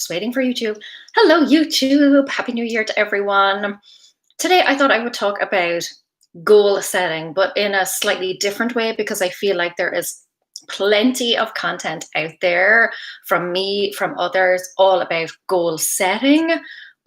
Just waiting for YouTube. Hello, YouTube. Happy New Year to everyone. Today, I thought I would talk about goal setting, but in a slightly different way because I feel like there is plenty of content out there from me, from others, all about goal setting.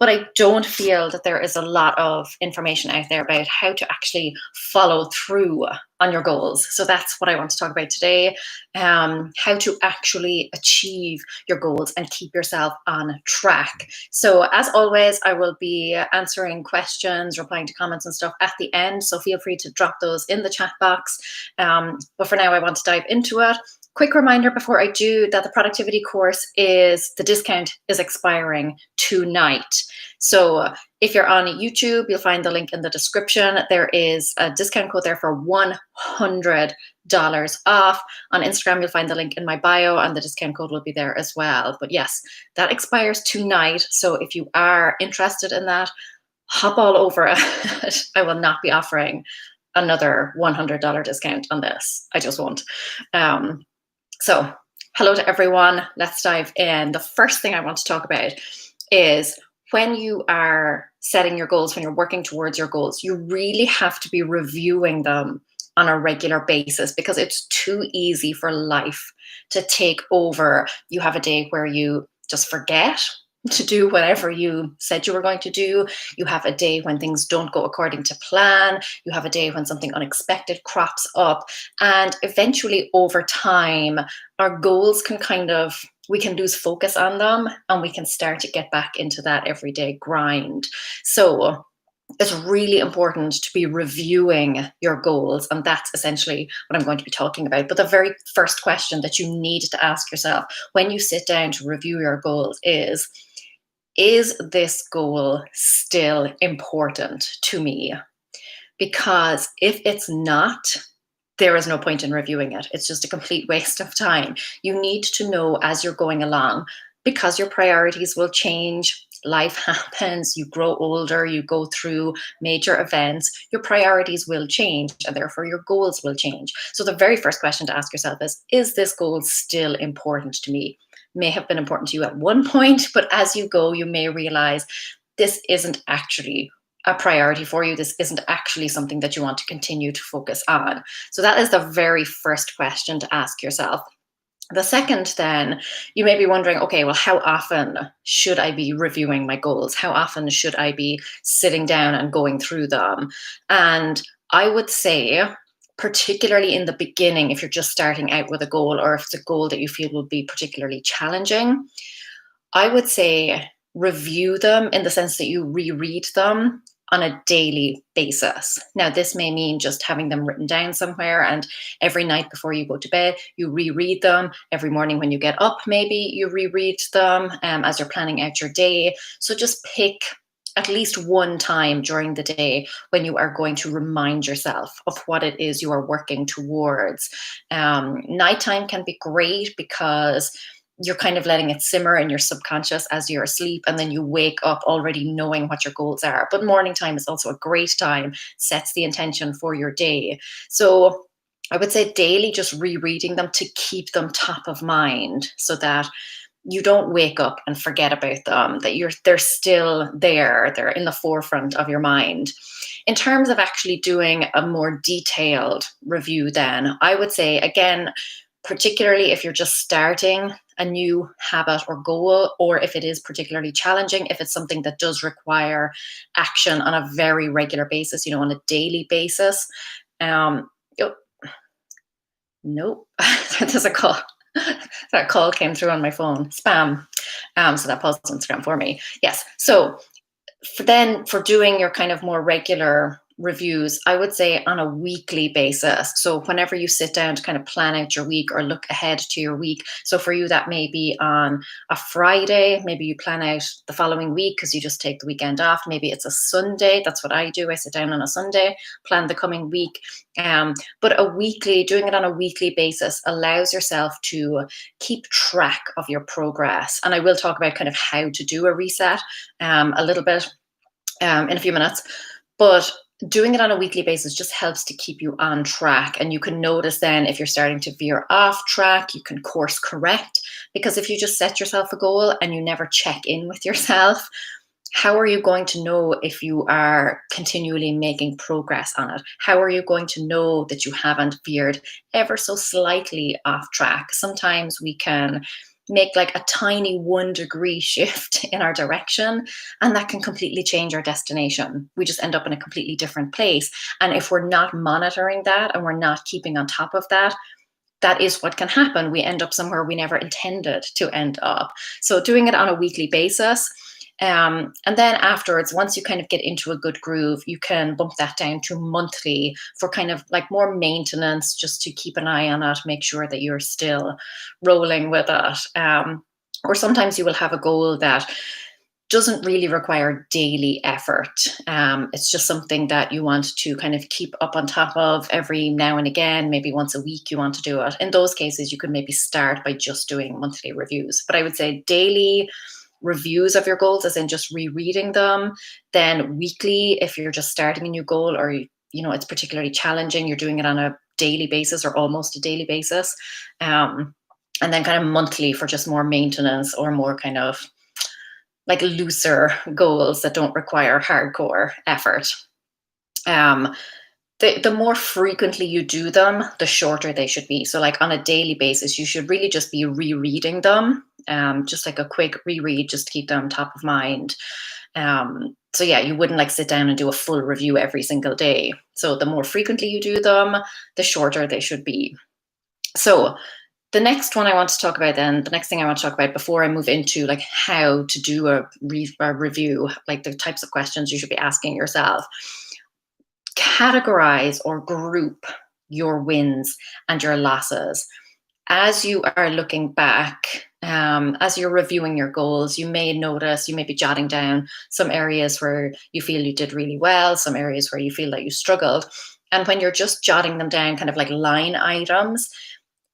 But I don't feel that there is a lot of information out there about how to actually follow through on your goals. So that's what I want to talk about today, how to actually achieve your goals and keep yourself on track. So, as always, I will be answering questions, replying to comments and stuff at the end. So, feel free to drop those in the chat box. But for now, I want to dive into it. Quick reminder before I do that the productivity course the discount is expiring tonight. So if you're on YouTube, you'll find the link in the description. There is a discount code there for $100 off. On Instagram, you'll find the link in my bio and the discount code will be there as well. But yes, that expires tonight. So if you are interested in that, hop all over it. I will not be offering another $100 discount on this. I just won't. So hello to everyone. Let's dive in. The first thing I want to talk about is when you are setting your goals, when you're working towards your goals, you really have to be reviewing them on a regular basis because it's too easy for life to take over. You have a day where you just forget to do whatever you said you were going to do. You have a day when things don't go according to plan. You have a day when something unexpected crops up. And eventually, over time, our goals we can lose focus on them and we can start to get back into that everyday grind. So it's really important to be reviewing your goals, and that's essentially what I'm going to be talking about. But the very first question that you need to ask yourself when you sit down to review your goals is this goal still important to me? Because if it's not, there is no point in reviewing it. It's just a complete waste of time. You need to know as you're going along, because your priorities will change. Life happens, you grow older, you go through major events, your priorities will change, and therefore your goals will change. So the very first question to ask yourself is this goal still important to me? May have been important to you at one point, but as you go, you may realize this isn't actually a priority for you. This isn't actually something that you want to continue to focus on. So that is the very first question to ask yourself. The second, then, you may be wondering, okay, well, how often should I be reviewing my goals? How often should I be sitting down and going through them? And I would say, particularly in the beginning, if you're just starting out with a goal or if it's a goal that you feel will be particularly challenging, I would say review them in the sense that you reread them on a daily basis. Now, this may mean just having them written down somewhere, and every night before you go to bed, you reread them. Every morning when you get up, maybe you reread them as you're planning out your day. So just pick at least one time during the day when you are going to remind yourself of what it is you are working towards. Nighttime can be great because you're kind of letting it simmer in your subconscious as you're asleep, and then you wake up already knowing what your goals are. But morning time is also a great time, sets the intention for your day. So I would say daily, just rereading them to keep them top of mind so that you don't wake up and forget about them, that they're still there, they're in the forefront of your mind. In terms of actually doing a more detailed review, then I would say, again, particularly if you're just starting a new habit or goal, or if it is particularly challenging, if it's something that does require action on a very regular basis, on a daily basis. Nope, there's a call. That call came through on my phone, spam. So that paused Instagram for me. Yes. So for doing your kind of more regular reviews, I would say on a weekly basis. So whenever you sit down to kind of plan out your week or look ahead to your week. So for you, that may be on a Friday. Maybe you plan out the following week because you just take the weekend off. Maybe it's a Sunday. That's what I do. I sit down on a Sunday, plan the coming week. But doing it on a weekly basis allows yourself to keep track of your progress. And I will talk about kind of how to do a reset a little bit in a few minutes. But doing it on a weekly basis just helps to keep you on track. And you can notice then if you're starting to veer off track, you can course correct Because if you just set yourself a goal and you never check in with yourself, how are you going to know if you are continually making progress on it? How are you going to know that you haven't veered ever so slightly off track? Sometimes we can make like a tiny 1 degree shift in our direction, and that can completely change our destination. We just end up in a completely different place. And if we're not monitoring that and we're not keeping on top of that, that is what can happen. We end up somewhere we never intended to end up. So doing it on a weekly basis. And then afterwards, once you kind of get into a good groove, you can bump that down to monthly for kind of like more maintenance, just to keep an eye on it, make sure that you're still rolling with it. Or sometimes you will have a goal that doesn't really require daily effort. It's just something that you want to kind of keep up on top of every now and again, maybe once a week you want to do it. In those cases, you could maybe start by just doing monthly reviews. But I would say daily reviews of your goals, as in just rereading them, then weekly if you're just starting a new goal, or it's particularly challenging, you're doing it on a daily basis or almost a daily basis. And then kind of monthly for just more maintenance or more kind of like looser goals that don't require hardcore effort. Um, the more frequently you do them, the shorter they should be. So, like on a daily basis, you should really just be rereading them, just like a quick reread, just to keep them top of mind. So, yeah, you wouldn't like sit down and do a full review every single day. So, the more frequently you do them, the shorter they should be. So, the next one I want to talk about then, the next thing I want to talk about before I move into like how to do a review, like the types of questions you should be asking yourself. Categorize or group your wins and your losses. As you are looking back, as you're reviewing your goals, you may notice, you may be jotting down some areas where you feel you did really well, some areas where you feel that you struggled. And when you're just jotting them down, kind of like line items,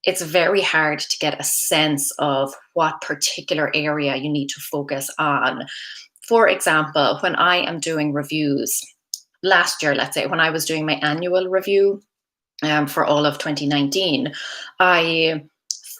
it's very hard to get a sense of what particular area you need to focus on. For example, when I am doing reviews, last year, let's say, when I was doing my annual review for all of 2019, I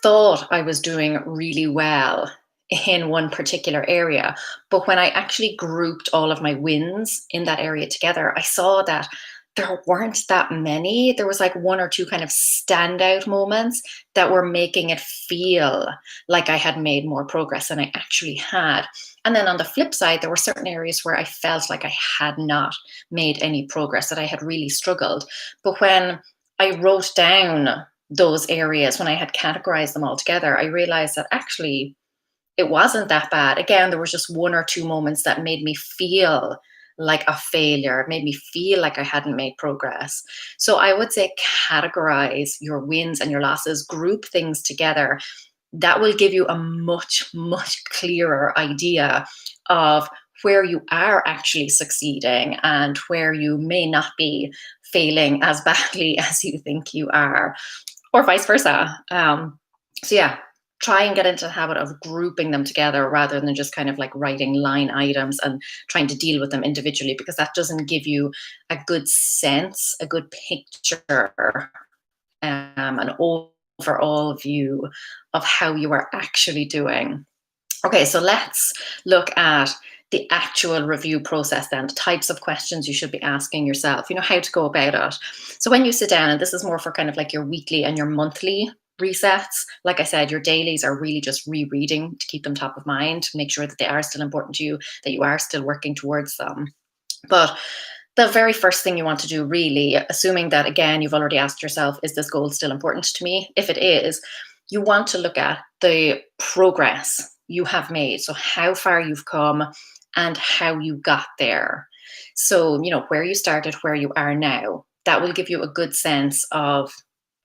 thought I was doing really well in one particular area. But when I actually grouped all of my wins in that area together, I saw that there weren't that many. There was like 1 or 2 kind of standout moments that were making it feel like I had made more progress than I actually had. And then on the flip side, there were certain areas where I felt like I had not made any progress, that I had really struggled. But when I wrote down those areas, when I had categorized them all together, I realized that actually it wasn't that bad. Again, there was just 1 or 2 moments that made me feel like a failure. It made me feel like I hadn't made progress. So I would say categorize your wins and your losses, group things together. That will give you a much, much clearer idea of where you are actually succeeding and where you may not be failing as badly as you think you are, or vice versa. So, yeah, try and get into the habit of grouping them together rather than just kind of like writing line items and trying to deal with them individually, because that doesn't give you a good sense, a good picture, an overall view of how you are actually doing. Okay, so let's look at the actual review process then, the types of questions you should be asking yourself, how to go about it. So when you sit down, and this is more for kind of like your weekly and your monthly resets, like I said, your dailies are really just rereading to keep them top of mind, to make sure that they are still important to you, that you are still working towards them. But the very first thing you want to do, really, assuming that, again, you've already asked yourself, is this goal still important to me? If it is, you want to look at the progress you have made. So how far you've come and how you got there. So, where you started, where you are now, that will give you a good sense of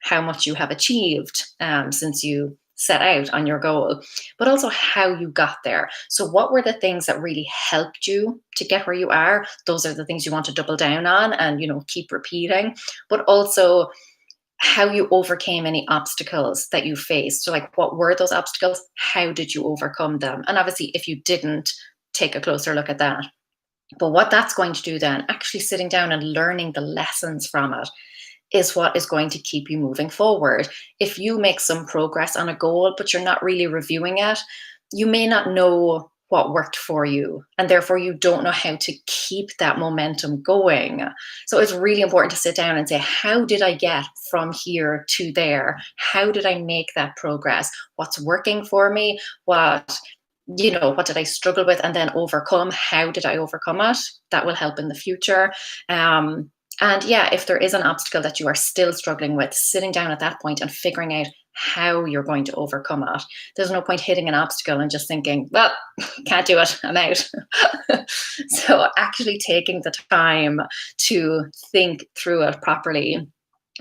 how much you have achieved since you set out on your goal, but also how you got there. So what were the things that really helped you to get where you are? Those are the things you want to double down on and, keep repeating, but also how you overcame any obstacles that you faced. So like, what were those obstacles? How did you overcome them? And obviously, if you didn't, take a closer look at that. But what that's going to do then, actually sitting down and learning the lessons from it, is what is going to keep you moving forward. If you make some progress on a goal, but you're not really reviewing it, you may not know what worked for you, and therefore you don't know how to keep that momentum going. So it's really important to sit down and say, how did I get from here to there? How did I make that progress? What's working for me? What did I struggle with and then overcome? How did I overcome it? That will help in the future. And yeah, if there is an obstacle that you are still struggling with, sitting down at that point and figuring out how you're going to overcome it. There's no point hitting an obstacle and just thinking, well, can't do it, I'm out. So actually taking the time to think through it properly.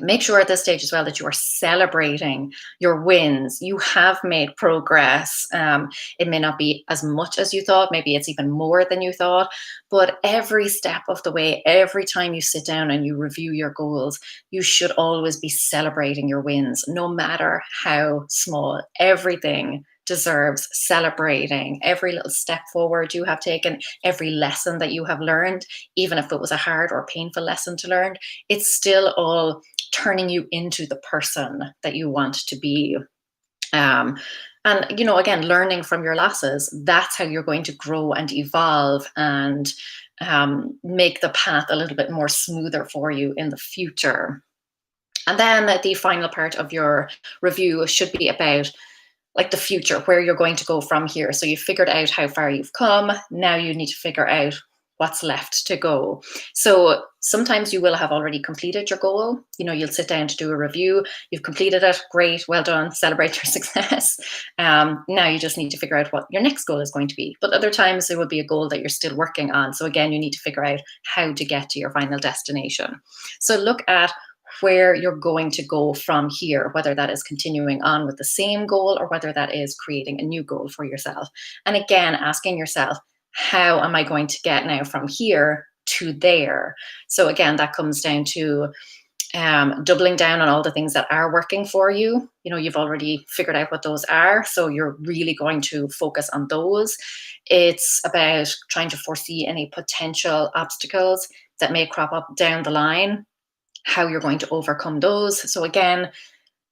Make sure at this stage as well that you are celebrating your wins. You have made progress. It may not be as much as you thought, maybe it's even more than you thought, but every step of the way, every time you sit down and you review your goals, you should always be celebrating your wins, no matter how small. Everything deserves celebrating. Every little step forward you have taken, every lesson that you have learned, even if it was a hard or painful lesson to learn, it's still all turning you into the person that you want to be. And again, learning from your losses, that's how you're going to grow and evolve and make the path a little bit more smoother for you in the future. And then the final part of your review should be about like the future, where you're going to go from here. So you've figured out how far you've come. Now you need to figure out what's left to go. So sometimes you will have already completed your goal. You'll sit down to do a review. You've completed it. Great. Well done. Celebrate your success. Now you just need to figure out what your next goal is going to be. But other times there will be a goal that you're still working on. So again, you need to figure out how to get to your final destination. So look at where you're going to go from here, whether that is continuing on with the same goal or whether that is creating a new goal for yourself. And again, asking yourself, how am I going to get now from here to there? So again, that comes down to doubling down on all the things that are working for you. You've already figured out what those are, so you're really going to focus on those. It's about trying to foresee any potential obstacles that may crop up down the line, how you're going to overcome those. So again,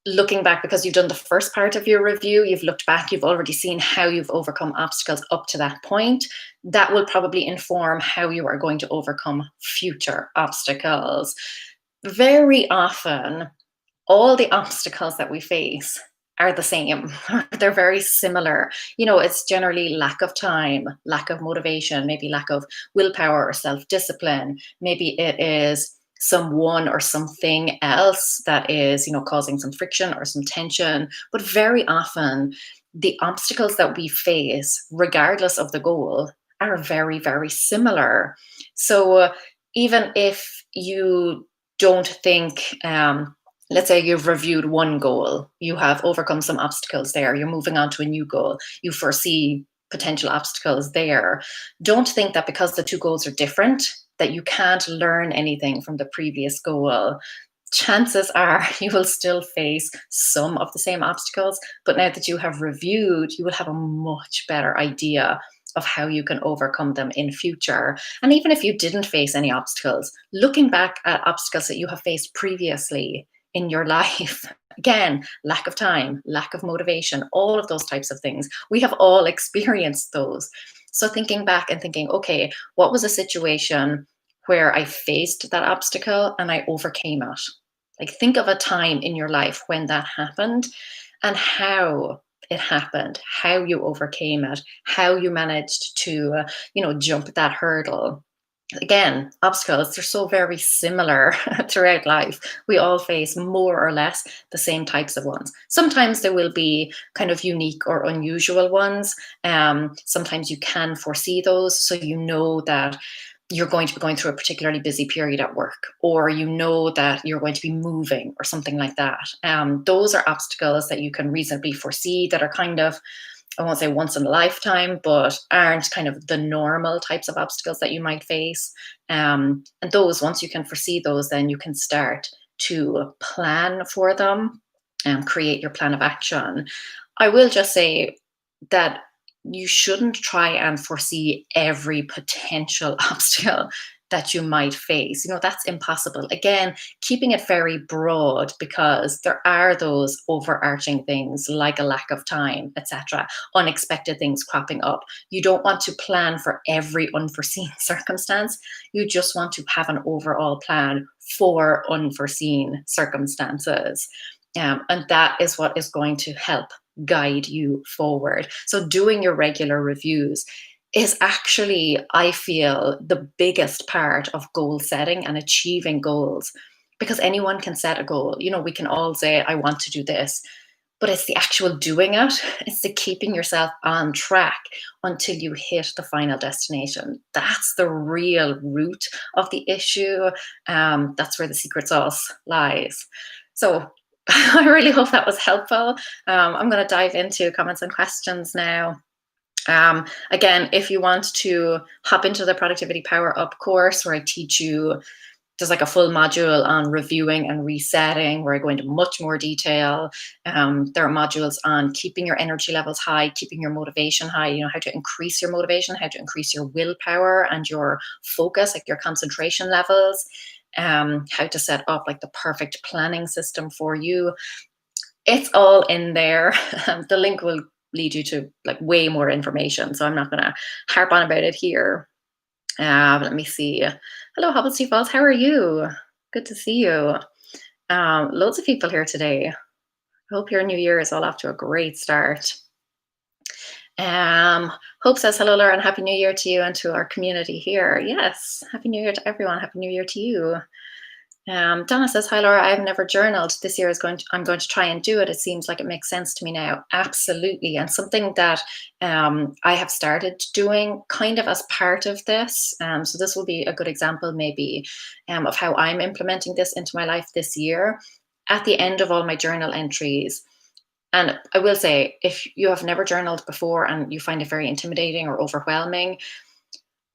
looking back, because you've done the first part of your review, you've looked back, you've already seen how you've overcome obstacles up to that point. That will probably inform how you are going to overcome future obstacles. Very often, all the obstacles that we face are the same. They're very similar. It's generally lack of time, lack of motivation, maybe lack of willpower or self-discipline. Maybe it is someone or something else that is, causing some friction or some tension. But very often, the obstacles that we face, regardless of the goal, are very, very similar. So even if you don't think, let's say you've reviewed one goal, you have overcome some obstacles there, you're moving on to a new goal, you foresee potential obstacles there. Don't think that because the two goals are different, that you can't learn anything from the previous goal. Chances are you will still face some of the same obstacles, but now that you have reviewed, you will have a much better idea of how you can overcome them in future. And even if you didn't face any obstacles, looking back at obstacles that you have faced previously in your life, again, lack of time, lack of motivation, all of those types of things, we have all experienced those. So thinking back and thinking, okay, what was a situation where I faced that obstacle and I overcame it? Like, think of a time in your life when that happened and how it happened, how you overcame it, how you managed to, jump that hurdle. Again, obstacles, they're so very similar throughout life. We all face more or less the same types of ones. Sometimes there will be kind of unique or unusual ones. Sometimes you can foresee those, so you know that you're going to be going through a particularly busy period at work, or you know that you're going to be moving or something like that. Those are obstacles that you can reasonably foresee that are kind of, I won't say once in a lifetime, but aren't kind of the normal types of obstacles that you might face. And those, once you can foresee those, then you can start to plan for them and create your plan of action. I will just say that you shouldn't try and foresee every potential obstacle that you might face. That's impossible. Again, keeping it very broad, because there are those overarching things like a lack of time, etc., unexpected things cropping up. You don't want to plan for every unforeseen circumstance. You just want to have an overall plan for unforeseen circumstances. And that is what is going to help guide you forward. So, doing your regular reviews is actually, I feel, the biggest part of goal setting and achieving goals, because anyone can set a goal. We can all say, I want to do this, but it's the actual doing it, it's the keeping yourself on track until you hit the final destination. That's the real root of the issue. That's where the secret sauce lies. So, I really hope that was helpful. I'm going to dive into comments and questions now. Again, if you want to hop into the Productivity Power Up course, where I teach you, there's like a full module on reviewing and resetting, where I go into much more detail. There are modules on keeping your energy levels high, keeping your motivation high, how to increase your motivation, how to increase your willpower and your focus, like your concentration levels, how to set up like the perfect planning system for you. It's all in there. The link will lead you to like way more information, so I'm not going to harp on about it here. Let me see. Hello, Hubblesty Falls. How are you? Good to see you. Loads of people here today. I hope your new year is all off to a great start. Hope says hello, Laura, and Happy New Year to you and to our community here. Yes, Happy New Year to everyone. Happy New Year to you. Donna says, hi, Laura, I've never journaled. This year I'm going to try and do it. It seems like it makes sense to me now. Absolutely. And something that I have started doing kind of as part of this. So this will be a good example maybe of how I'm implementing this into my life this year. At the end of all my journal entries, and I will say, if you have never journaled before and you find it very intimidating or overwhelming,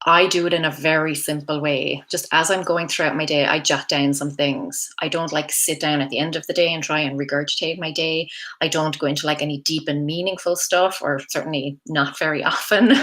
I do it in a very simple way. Just as I'm going throughout my day, I jot down some things. I don't like sit down at the end of the day and try and regurgitate my day. I don't go into like any deep and meaningful stuff, or certainly not very often.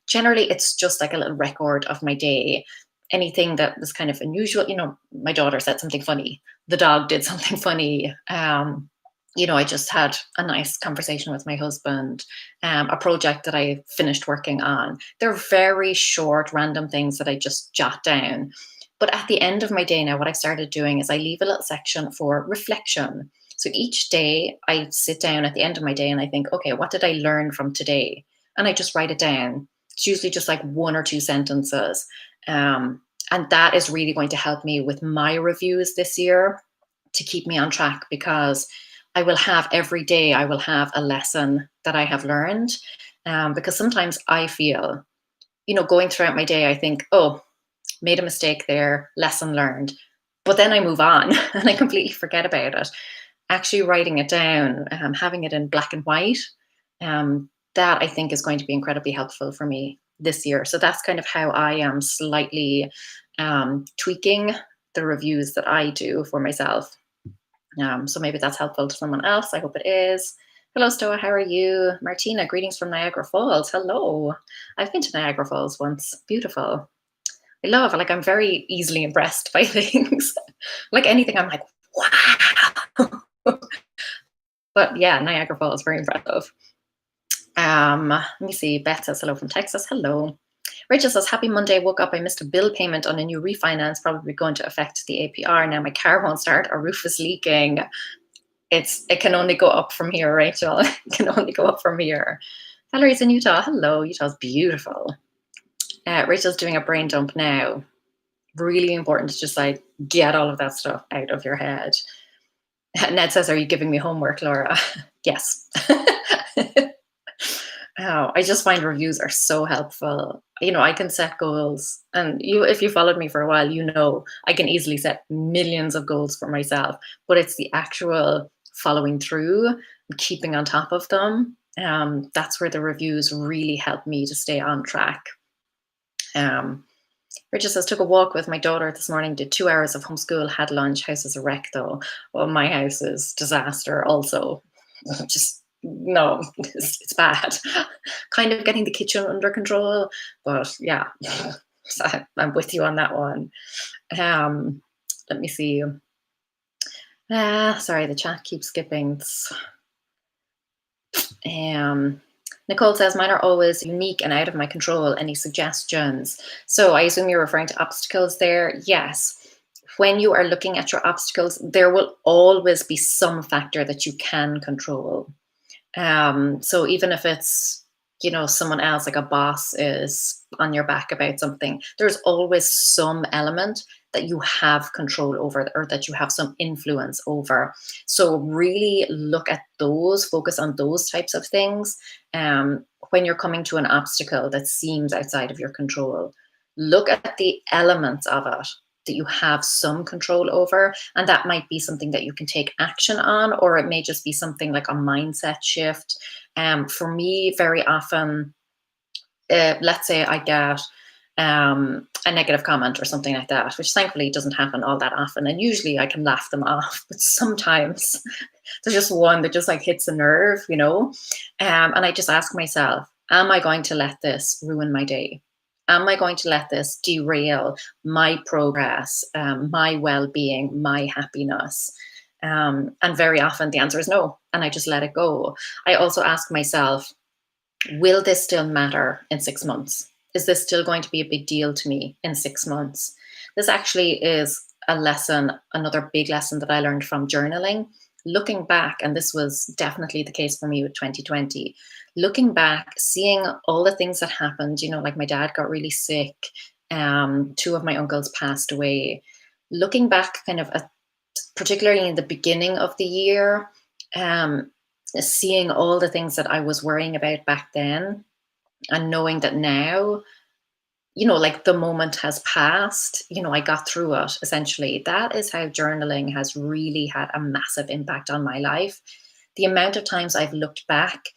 Generally, it's just like a little record of my day. Anything that was kind of unusual, my daughter said something funny. The dog did something funny. I just had a nice conversation with my husband, a project that I finished working on. They're very short, random things that I just jot down. But at the end of my day now, what I've started doing is I leave a little section for reflection. So each day I sit down at the end of my day and I think, okay, what did I learn from today? And I just write it down. It's usually just like 1 or 2 sentences. And that is really going to help me with my reviews this year to keep me on track, because I will have every day, I will have a lesson that I have learned. Because sometimes I feel, going throughout my day, I think, oh, made a mistake there, lesson learned. But then I move on and I completely forget about it. Actually writing it down, having it in black and white, that I think is going to be incredibly helpful for me this year. So that's kind of how I am slightly tweaking the reviews that I do for myself. So maybe that's helpful to someone else. I hope it is. Hello, Stoa. How are you? Martina, greetings from Niagara Falls. Hello. I've been to Niagara Falls once. Beautiful. I love, like, I'm very easily impressed by things. Like anything, I'm like, wow. But yeah, Niagara Falls, very impressive. Let me see. Beth says hello from Texas. Hello. Rachel says, happy Monday. Woke up. I missed a bill payment on a new refinance, probably going to affect the APR. Now my car won't start. Our roof is leaking. It can only go up from here, Rachel. It can only go up from here. Valerie's in Utah. Hello. Utah's beautiful. Rachel's doing a brain dump now. Really important to just like get all of that stuff out of your head. Ned says, are you giving me homework, Laura? Yes. Oh, I just find reviews are so helpful. I can set goals, and if you followed me for a while, I can easily set millions of goals for myself, but it's the actual following through and keeping on top of them. That's where the reviews really help me to stay on track. Richard says, took a walk with my daughter this morning, did 2 hours of homeschool, had lunch. House is a wreck though. Well, my house is disaster also. No, it's bad. Kind of getting the kitchen under control, but yeah, So I'm with you on that one. Um, Let me see. Sorry, the chat keeps skipping. Um, Nicole says, mine are always unique and out of my control. Any suggestions? So I assume you're referring to obstacles there. Yes. When you are looking at your obstacles, there will always be some factor that you can control. So even if it's, someone else, like a boss is on your back about something, there's always some element that you have control over or that you have some influence over. So really look at those, focus on those types of things. When you're coming to an obstacle that seems outside of your control, look at the elements of it that you have some control over. And that might be something that you can take action on, or it may just be something like a mindset shift. For me, very often, let's say I get a negative comment or something like that, which thankfully doesn't happen all that often. And usually I can laugh them off, but sometimes there's just one that just like hits a nerve, and I just ask myself, am I going to let this ruin my day? Am I going to let this derail my progress, my well being, my happiness? And very often the answer is no. And I just let it go. I also ask myself, will this still matter in 6 months? Is this still going to be a big deal to me in 6 months? This actually is a lesson, another big lesson that I learned from journaling. Looking back, and this was definitely the case for me with 2020, looking back, seeing all the things that happened, like my dad got really sick, two of my uncles passed away. Looking back, kind of, particularly in the beginning of the year, um, seeing all the things that I was worrying about back then, and knowing that now, like the moment has passed, I got through it essentially. That is how journaling has really had a massive impact on my life. The amount of times I've looked back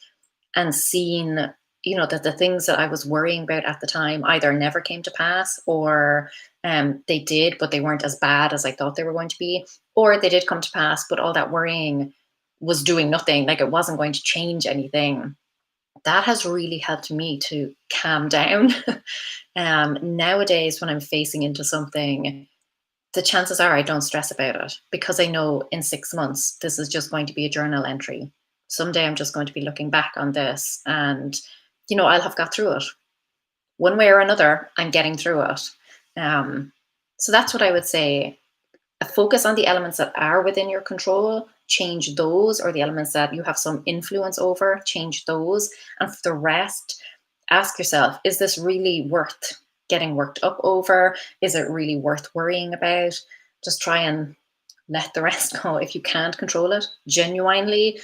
and seen, that the things that I was worrying about at the time either never came to pass, or they did, but they weren't as bad as I thought they were going to be, or they did come to pass, but all that worrying was doing nothing, like it wasn't going to change anything. That has really helped me to calm down. Nowadays, when I'm facing into something, the chances are I don't stress about it, because I know in 6 months, this is just going to be a journal entry. Someday I'm just going to be looking back on this, and, I'll have got through it. One way or another, I'm getting through it. Um, so that's what I would say. Focus on the elements that are within your control, change those, or the elements that you have some influence over, change those. And for the rest, ask yourself, is this really worth getting worked up over? Is it really worth worrying about? Just try and let the rest go. If you can't control it genuinely,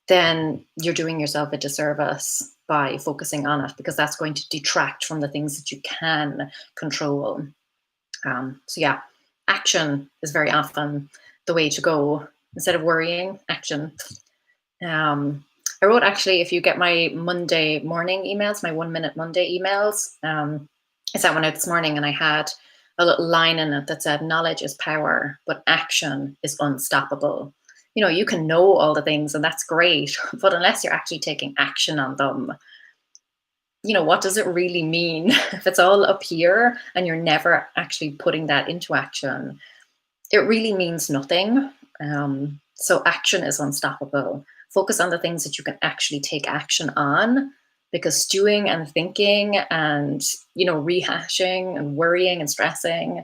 then you're doing yourself a disservice by focusing on it, because that's going to detract from the things that you can control. So yeah, action is very often the way to go. Instead of worrying, action. I wrote, actually, if you get my Monday morning emails, my 1 Minute Monday emails, I sent one out this morning, and I had a little line in it that said, knowledge is power, but action is unstoppable. You can know all the things, and that's great, but unless you're actually taking action on them, what does it really mean? If it's all up here and you're never actually putting that into action, it really means nothing. So action is unstoppable. Focus on the things that you can actually take action on, because stewing and thinking and, rehashing and worrying and stressing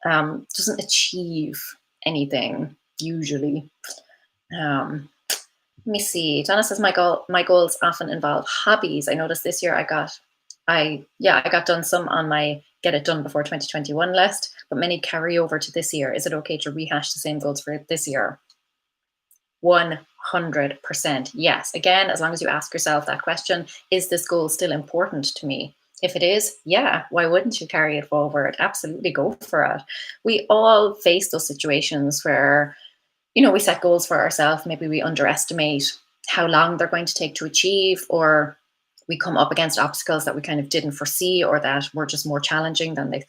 doesn't achieve anything usually. Let me see. Donna says my goals often involve hobbies. I noticed this year I got done some on my get it done before 2021 list, but many carry over to this year. Is it okay to rehash the same goals for this year? 100% yes. Again, as long as you ask yourself that question, is this goal still important to me? If it is, yeah, why wouldn't you carry it forward? Absolutely, go for it. We all face those situations where, we set goals for ourselves. Maybe we underestimate how long they're going to take to achieve, or we come up against obstacles that we kind of didn't foresee, or that were just more challenging than we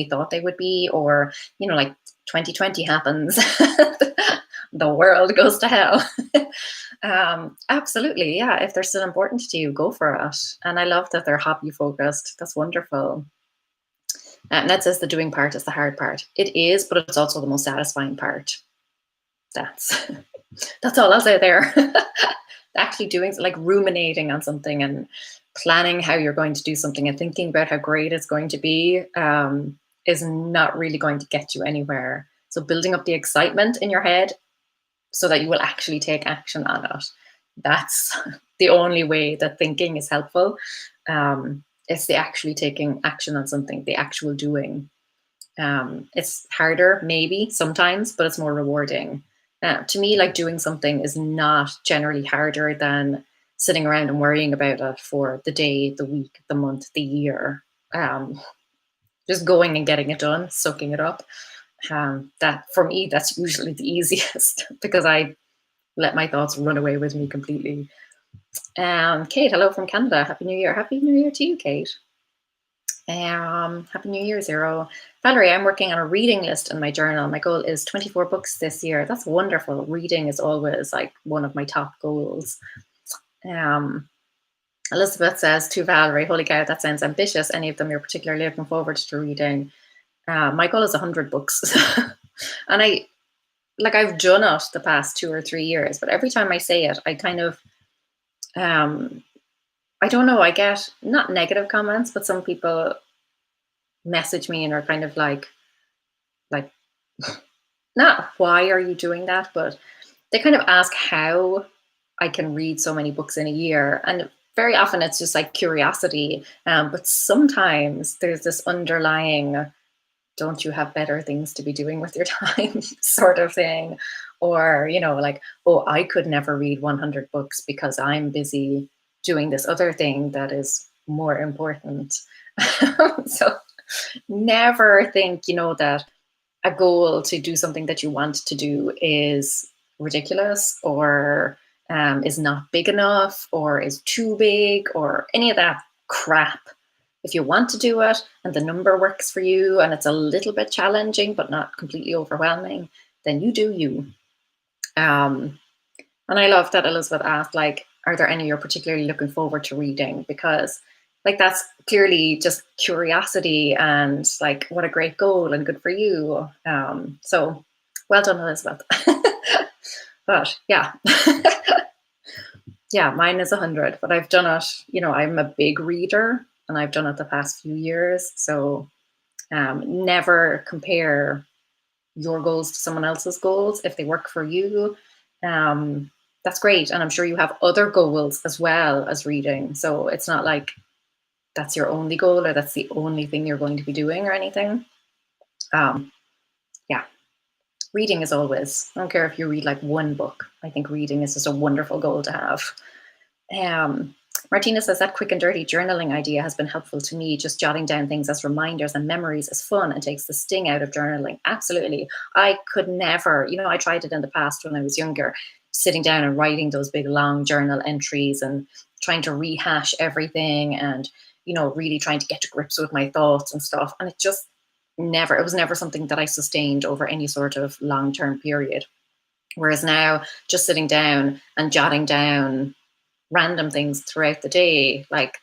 thought they would be, or, like 2020 happens, the world goes to hell. Absolutely, yeah. If they're still important to you, go for it. And I love that they're hobby focused. That's wonderful. And that says the doing part is the hard part. It is, but it's also the most satisfying part. That's that's all I'll say there. Actually doing, like, ruminating on something and planning how you're going to do something and thinking about how great it's going to be, is not really going to get you anywhere. So building up the excitement in your head so that you will actually take action on it. That's the only way that thinking is helpful. It's the actually taking action on something, the actual doing. It's harder, maybe sometimes, but it's more rewarding. To me, like, doing something is not generally harder than sitting around and worrying about it for the day, the week, the month, the year. Um, just going and getting it done, soaking it up. That for me, that's usually the easiest because I let my thoughts run away with me completely. Kate, hello from Canada. Happy New Year. Happy New Year to you, Kate. Happy New Year, Zero. Valerie, I'm working on a reading list in my journal. My goal is 24 books this year. That's wonderful. Reading is always like one of my top goals. Um, Elizabeth says to Valerie, holy cow, that sounds ambitious. Any of them you're particularly looking forward to reading? My goal is 100 books. And I've done it the past 2 or 3 years, but every time I say it, I kind of, I don't know, I get not negative comments, but some people message me and are kind of like, not why are you doing that, but they kind of ask how I can read so many books in a year. And very often it's just like curiosity. But sometimes there's this underlying, don't you have better things to be doing with your time sort of thing. Or, like, oh, I could never read 100 books because I'm busy doing this other thing that is more important. So never think, that a goal to do something that you want to do is ridiculous or is not big enough or is too big or any of that crap. If you want to do it and the number works for you and it's a little bit challenging but not completely overwhelming, then you do you. And I love that Elizabeth asked, like, are there any you're particularly looking forward to reading? Because, like, that's clearly just curiosity and, like, what a great goal and good for you. So well done, Elizabeth. But yeah, yeah, mine is 100, but I've done it, I'm a big reader and I've done it the past few years. So never compare your goals to someone else's goals. If they work for you, that's great. And I'm sure you have other goals as well as reading. So it's not like that's your only goal or that's the only thing you're going to be doing or anything. Yeah, reading is always, I don't care if you read like one book. I think reading is just a wonderful goal to have. Martina says that quick and dirty journaling idea has been helpful to me. Just jotting down things as reminders and memories is fun and takes the sting out of journaling. Absolutely. I could never, I tried it in the past when I was younger, sitting down and writing those big long journal entries and trying to rehash everything and, really trying to get to grips with my thoughts and stuff. And it was never something that I sustained over any sort of long-term period. Whereas now, just sitting down and jotting down random things throughout the day, like,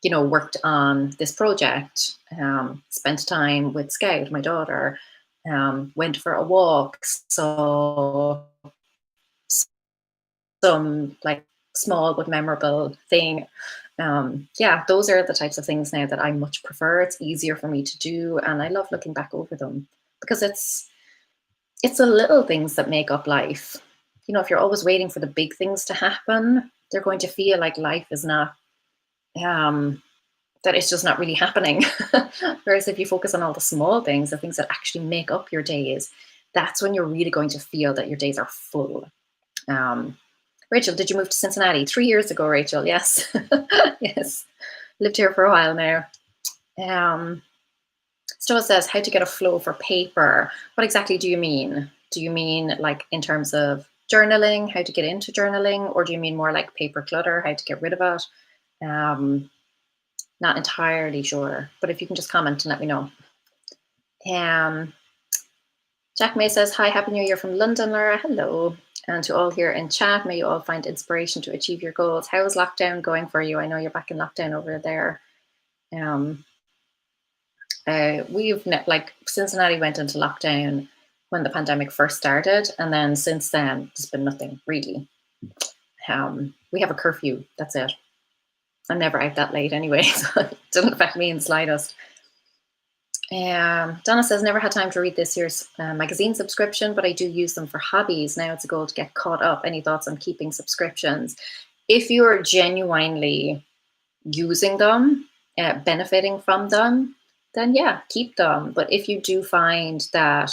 worked on this project, spent time with Scout, my daughter, went for a walk, so some like small but memorable thing. Yeah, those are the types of things now that I much prefer. It's easier for me to do, and I love looking back over them because it's the little things that make up life. If you're always waiting for the big things to happen, they're going to feel like life is not, that it's just not really happening. Whereas if you focus on all the small things, the things that actually make up your days, that's when you're really going to feel that your days are full. Rachel, did you move to Cincinnati? 3 years ago, Rachel? Yes. Yes. Lived here for a while now. Stoa says, how to get a flow for paper. What exactly do you mean? Do you mean like in terms of journaling, how to get into journaling? Or do you mean more like paper clutter, how to get rid of it? Not entirely sure, but if you can just comment and let me know. Jack May says, hi, Happy New Year from London, Laura. Hello. And to all here in chat, may you all find inspiration to achieve your goals. How is lockdown going for you? I know you're back in lockdown over there. Like Cincinnati went into lockdown when the pandemic first started, and then since then there's been nothing really. We have a curfew. That's it. I'm never out that late anyway, so it doesn't affect me in the slightest. Donna says, never had time to read this year's magazine subscription, but I do use them for hobbies. Now it's a goal to get caught up. Any thoughts on keeping subscriptions? If you're genuinely using them, benefiting from them, then yeah, keep them. But if you do find that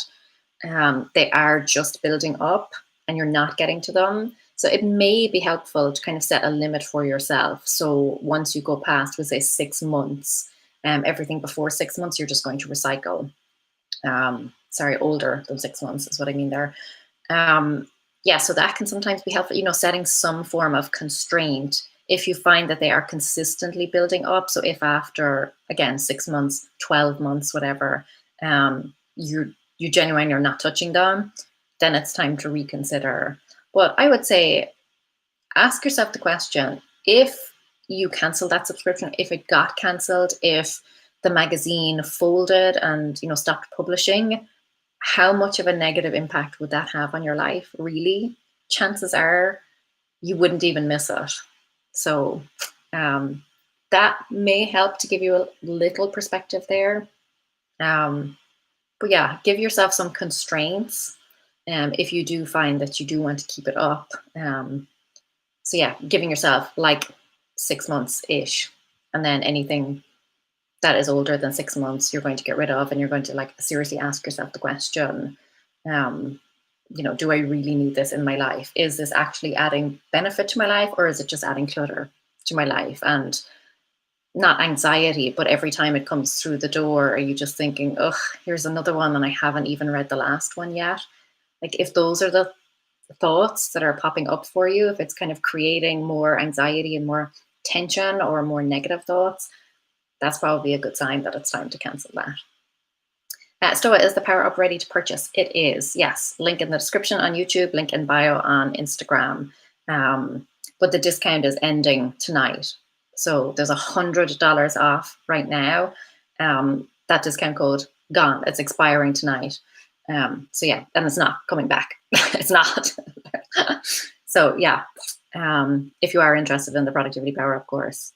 they are just building up and you're not getting to them, so it may be helpful to kind of set a limit for yourself. So once you go past, we'll say 6 months, everything before 6 months, you're just going to recycle. Sorry, older than 6 months is what I mean there. Yeah, so that can sometimes be helpful, setting some form of constraint if you find that they are consistently building up. So if after, again, 6 months, 12 months, whatever, you genuinely are not touching them, then it's time to reconsider. But I would say, ask yourself the question, if you cancel that subscription, if it got cancelled, if the magazine folded and stopped publishing, how much of a negative impact would that have on your life? Really, chances are you wouldn't even miss it. So that may help to give you a little perspective there. But yeah, give yourself some constraints if you do find that you do want to keep it up. So yeah, giving yourself like 6 months-ish, and then anything that is older than 6 months, you're going to get rid of, and you're going to like seriously ask yourself the question, do I really need this in my life? Is this actually adding benefit to my life, or is it just adding clutter to my life? And not anxiety, but every time it comes through the door, are you just thinking, ugh, here's another one and I haven't even read the last one yet? Like if those are the thoughts that are popping up for you, if it's kind of creating more anxiety and more tension or more negative thoughts, that's probably a good sign that it's time to cancel that. Stoa, is the Power Up ready to purchase? It is, yes. Link in the description on YouTube, link in bio on Instagram. But the discount is ending tonight. So there's $100 off right now. That discount code gone. It's expiring tonight. So yeah, and it's not coming back. It's not. So yeah, if you are interested in the Productivity Power Up course,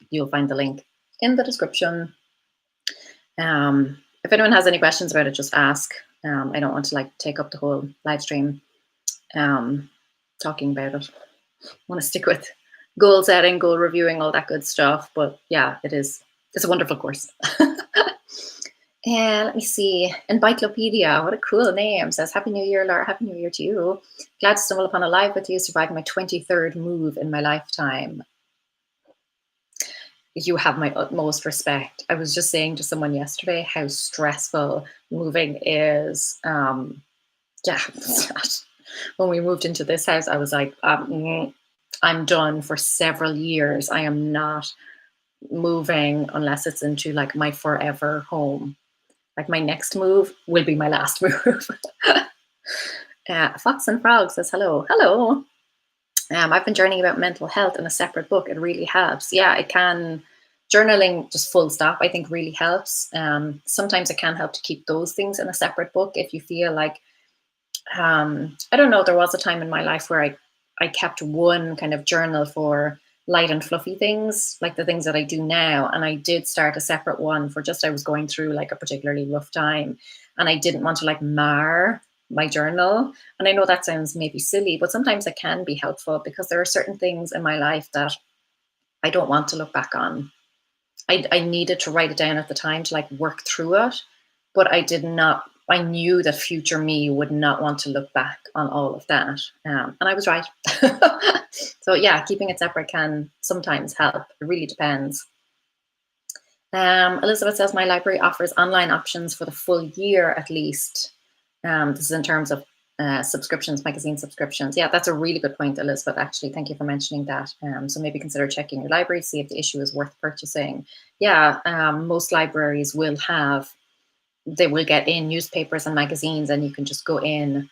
you'll find the link in the description. If anyone has any questions about it, just ask. I don't want to take up the whole live stream talking about it. I want to stick with goal setting, goal reviewing, all that good stuff. But yeah, it's a wonderful course. And let me see. Encyclopedia, what a cool name. Says, Happy New Year, Laura. Happy New Year to you. Glad to stumble upon a live with you, surviving my 23rd move in my lifetime. You have my utmost respect. I was just saying to someone yesterday how stressful moving is. Yeah, when we moved into this house, I was like, I'm done for several years. I am not moving unless it's into like my forever home. Like my next move will be my last move. Fox and Frog says, hello. Hello. I've been journaling about mental health in a separate book. It really helps. Yeah, it can. Journaling, just full stop, I think really helps. Sometimes it can help to keep those things in a separate book if you feel like, I don't know, there was a time in my life where I kept one kind of journal for light and fluffy things, like the things that I do now. And I did start a separate one for I was going through like a particularly rough time, and I didn't want to like mar my journal. And I know that sounds maybe silly, but sometimes it can be helpful because there are certain things in my life that I don't want to look back on. I needed to write it down at the time to like work through it, but I knew that future me would not want to look back on all of that. And I was right. So yeah, keeping it separate can sometimes help. It really depends. Elizabeth says, my library offers online options for the full year at least. This is in terms of subscriptions, magazine subscriptions. Yeah, that's a really good point, Elizabeth, actually. Thank you for mentioning that. So maybe consider checking your library, see if the issue is worth purchasing. Yeah, most libraries they will get in newspapers and magazines, and you can just go in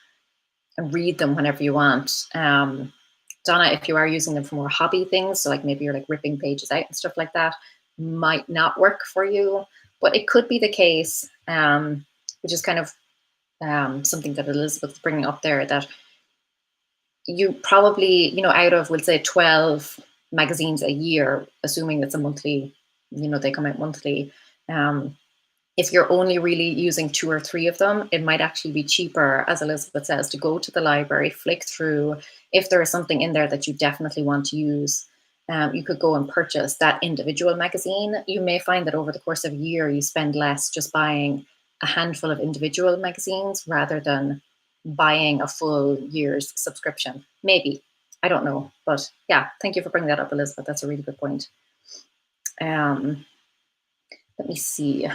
and read them whenever you want. Donna, if you are using them for more hobby things, so like maybe you're like ripping pages out and stuff like that, might not work for you. But it could be the case, which is kind of something that Elizabeth's bringing up there, that you probably, out of, we'll say, 12 magazines a year, assuming it's a monthly, they come out monthly. Um, if you're only really using 2 or 3 of them, it might actually be cheaper, as Elizabeth says, to go to the library, flick through. If there is something in there that you definitely want to use, you could go and purchase that individual magazine. You may find that over the course of a year, you spend less just buying a handful of individual magazines rather than buying a full year's subscription. Maybe. I don't know. But yeah, thank you for bringing that up, Elizabeth. That's a really good point. Let me see.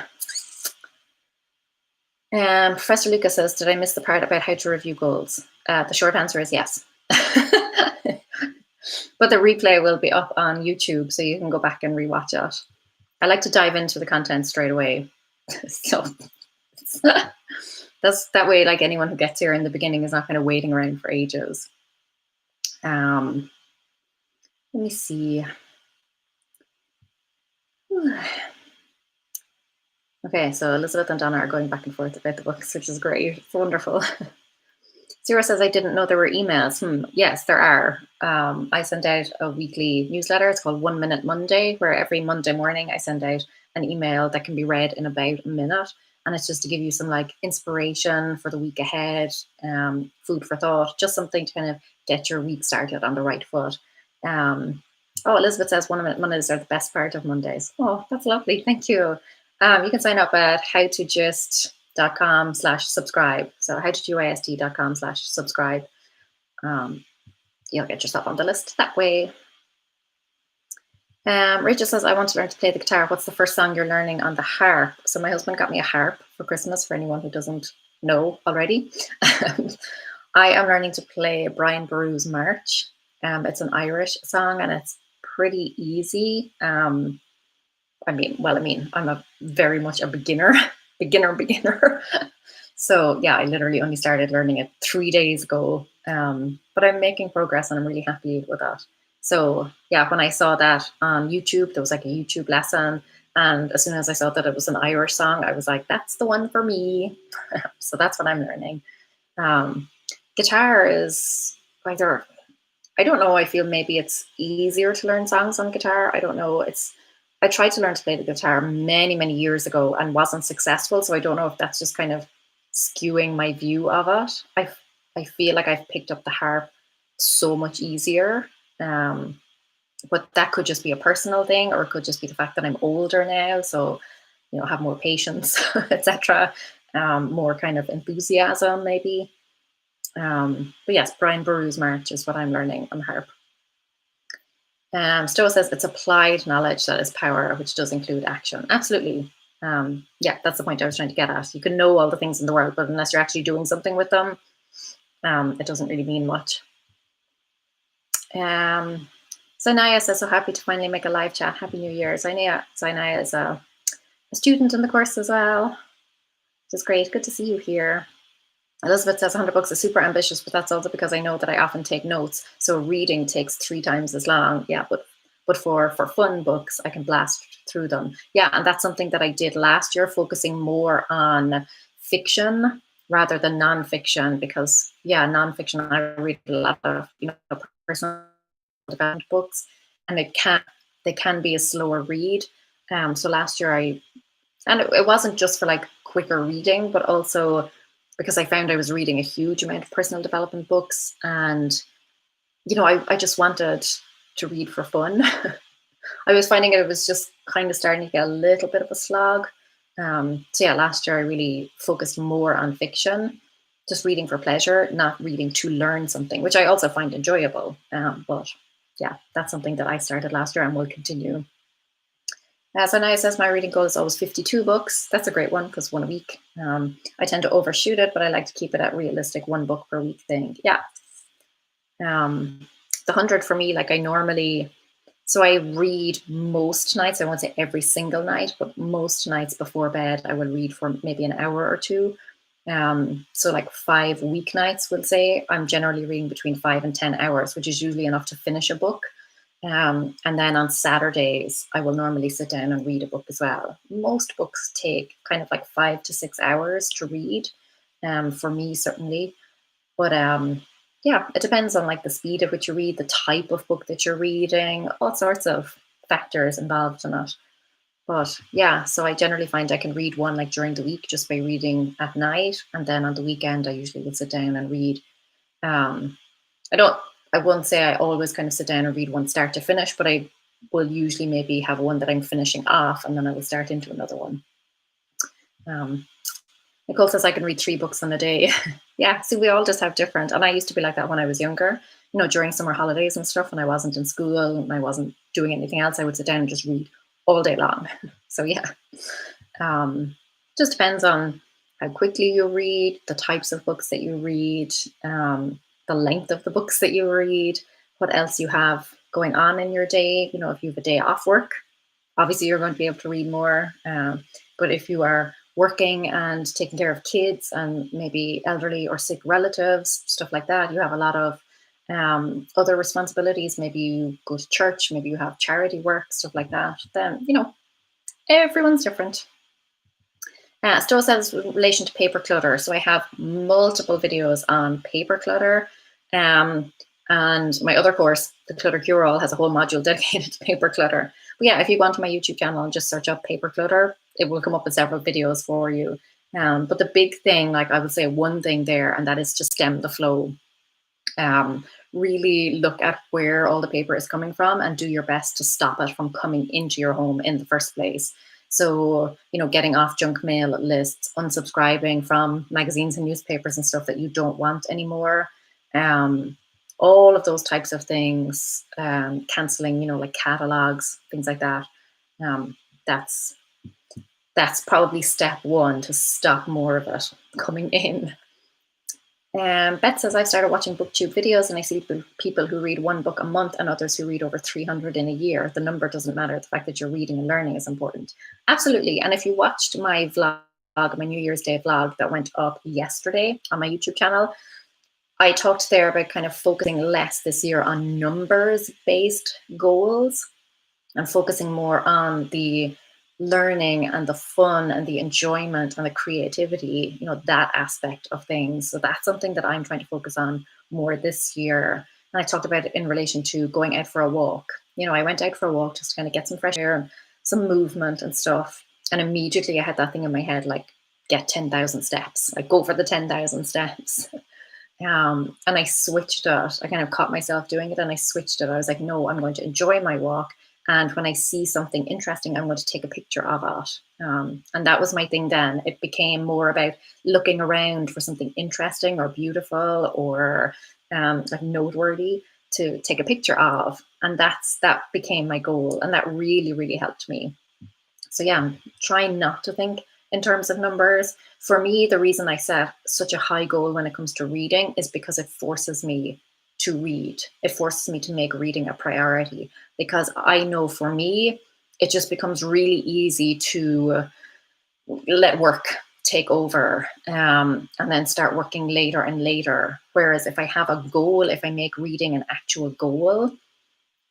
Professor Lucas says, did I miss the part about how to review goals? The short answer is yes. But the replay will be up on YouTube, so you can go back and rewatch it. I like to dive into the content straight away. So that's that way, like, anyone who gets here in the beginning is not kind of waiting around for ages. Let me see. Okay, so Elizabeth and Donna are going back and forth about the books, which is great. It's wonderful. Sarah says, I didn't know there were emails. Yes, there are. I send out a weekly newsletter. It's called 1 Minute Monday, where every Monday morning I send out an email that can be read in about a minute. And it's just to give you some like inspiration for the week ahead, food for thought, just something to kind of get your week started on the right foot. Elizabeth says 1 Minute Mondays are the best part of Mondays. Oh, that's lovely. Thank you. You can sign up at howtojust.com/subscribe. So howtojust.com/subscribe. You'll get yourself on the list that way. Rachel says, I want to learn to play the guitar. What's the first song you're learning on the harp? So my husband got me a harp for Christmas, for anyone who doesn't know already. I am learning to play Brian Boru's March. It's an Irish song and it's pretty easy. I'm very much a beginner. So yeah, I literally only started learning it 3 days ago. But I'm making progress and I'm really happy with that. So yeah, when I saw that on YouTube, there was like a YouTube lesson. And as soon as I saw that it was an Irish song, I was like, that's the one for me. So that's what I'm learning. Guitar is either, I don't know, I feel maybe it's easier to learn songs on guitar. I don't know. I tried to learn to play the guitar many, many years ago and wasn't successful. So I don't know if that's just kind of skewing my view of it. I feel like I've picked up the harp so much easier. But that could just be a personal thing, or it could just be the fact that I'm older now. So, have more patience, etc. More kind of enthusiasm, maybe. But yes, Brian Boru's March is what I'm learning on harp. Stowe says it's applied knowledge that is power, which does include action. Absolutely. Yeah, that's the point I was trying to get at. You can know all the things in the world, but unless you're actually doing something with them, it doesn't really mean much. Zainaya says, so happy to finally make a live chat. Happy New Year. Zainaya is a student in the course as well, which is great. Good to see you here. Elizabeth says 100 books is super ambitious, but that's also because I know that I often take notes. So reading takes 3 times as long. Yeah, but for fun books, I can blast through them. Yeah, and that's something that I did last year, focusing more on fiction rather than nonfiction, because yeah, nonfiction, I read a lot of personal development books, and they can be a slower read. So last year it wasn't just for like quicker reading, but also because I found I was reading a huge amount of personal development books, and I just wanted to read for fun. I was finding it was just kind of starting to get a little bit of a slog. So yeah, last year I really focused more on fiction, just reading for pleasure, not reading to learn something, which I also find enjoyable. But yeah, that's something that I started last year and will continue. So now it says my reading goal is always 52 books. That's a great one because one a week. I tend to overshoot it, but I like to keep it at realistic 1 book per week thing. Yeah. The 100 for me, like so I read most nights. I won't say every single night, but most nights before bed, I will read for maybe an hour or 2. So like 5 weeknights, we'll say, I'm generally reading between 5 and 10 hours, which is usually enough to finish a book. And then on Saturdays, I will normally sit down and read a book as well. Most books take kind of like 5 to 6 hours to read, for me, certainly. But yeah, it depends on like the speed at which you read, the type of book that you're reading, all sorts of factors involved in it. But yeah, so I generally find I can read one like during the week just by reading at night, and then on the weekend I usually will sit down and read. Um, I don't. I won't say I always kind of sit down and read one start to finish, but I will usually maybe have one that I'm finishing off, and then I will start into another one. Um, Nicole says I can read 3 books in a day. Yeah, see, we all just have different. And I used to be like that when I was younger. During summer holidays and stuff, when I wasn't in school and I wasn't doing anything else, I would sit down and just read all day long. So yeah, um, just depends on how quickly you read, the types of books that you read, the length of the books that you read, what else you have going on in your day. If you have a day off work, obviously you're going to be able to read more. But if you are working and taking care of kids and maybe elderly or sick relatives, stuff like that, you have a lot of other responsibilities. Maybe you go to church, maybe you have charity work, stuff like that. Then, everyone's different. Sto says in relation to paper clutter. So I have multiple videos on paper clutter. And my other course, the Clutter Cure All, has a whole module dedicated to paper clutter. But yeah, if you go onto my YouTube channel and just search up paper clutter, it will come up with several videos for you. But the big thing, like I would say one thing there, and that is to stem the flow. Really look at where all the paper is coming from and do your best to stop it from coming into your home in the first place. So, getting off junk mail lists, unsubscribing from magazines and newspapers and stuff that you don't want anymore. All of those types of things, canceling, like catalogs, things like that. That's probably step one to stop more of it coming in. Beth says, I've started watching booktube videos and I see people who read one book a month and others who read over 300 in a year. The number doesn't matter. The fact that you're reading and learning is important. Absolutely. And if you watched my vlog, my New Year's Day vlog that went up yesterday on my YouTube channel, I talked there about kind of focusing less this year on numbers-based goals and focusing more on the learning and the fun and the enjoyment and the creativity, that aspect of things. So that's something that I'm trying to focus on more this year. And I talked about it in relation to going out for a walk. I went out for a walk just to kind of get some fresh air and some movement and stuff. And immediately I had that thing in my head, like, get 10,000 steps, like go for the 10,000 steps. And I switched it. I kind of caught myself doing it and I switched it. I was like, no, I'm going to enjoy my walk. And when I see something interesting, I'm going to take a picture of it. And that was my thing then. It became more about looking around for something interesting or beautiful or like noteworthy to take a picture of. And that became my goal. And that really, really helped me. So yeah, I'm trying not to think in terms of numbers. For me, the reason I set such a high goal when it comes to reading is because it forces me to read. It forces me to make reading a priority, because I know for me, it just becomes really easy to let work take over and then start working later and later. Whereas if I have a goal, if I make reading an actual goal,